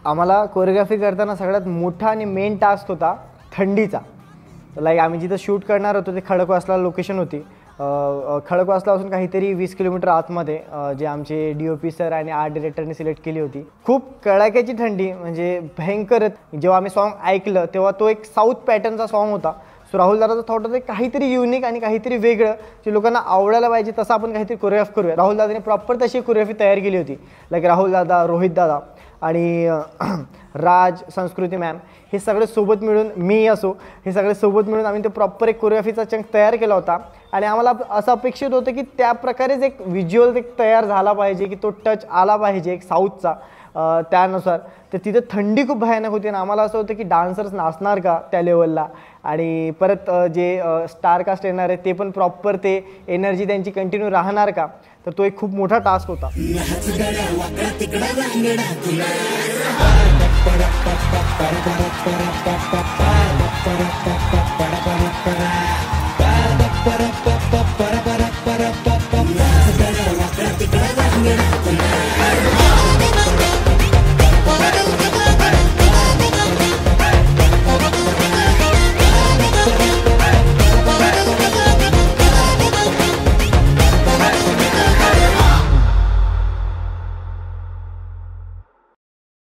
आम्हाला कोरिओग्राफी करताना सगळ्यात मोठा आणि मेन टास्क होता थंडीचा. लाईक आम्ही जिथं शूट करणार होतो ते खडकवासला लोकेशन होती. खडकवासलापासून काहीतरी 20 किलोमीटर आतमध्ये, जे आमचे DOP सर आणि आर्ट डिरेक्टरने सिलेक्ट केली होती. खूप कडाक्याची थंडी, म्हणजे भयंकर. जेव्हा आम्ही सॉन्ग ऐकलं तेव्हा तो एक साऊथ पॅटर्नचा सॉन्ग होता. सो राहुल दादाचं थॉट होतं काहीतरी युनिक आणि काहीतरी वेगळं जे लोकांना आवडायला पाहिजे, तसं आपण काहीतरी कोरिओग्राफ करूया. राहुल दादाने प्रॉपर तशी कोरिओग्राफी तयार केली होती. लाईक राहुल दादा, रोहित दादा आणि राज, संस्कृती मॅम, हे सगळे सोबत मिळून, मी असो, हे सगळे सोबत मिळून आम्ही ते प्रॉपर एक कोरिओग्राफीचा चंक तयार केला होता. आणि आम्हाला असं अपेक्षित होतं की त्या प्रकारेच एक व्हिज्युअल एक तयार झाला पाहिजे, की तो टच आला पाहिजे एक साऊथचा. त्यानुसार तर तिथे थंडी खूप भयानक होती आणि आम्हाला असं होतं की डान्सर्स नाचणार का त्या लेवलला. आणि परत जे स्टार कास्ट येणार आहे ते पण प्रॉपर ते एनर्जी त्यांची कंटिन्यू राहणार का. तर तो एक खूप मोठा टास्क होता.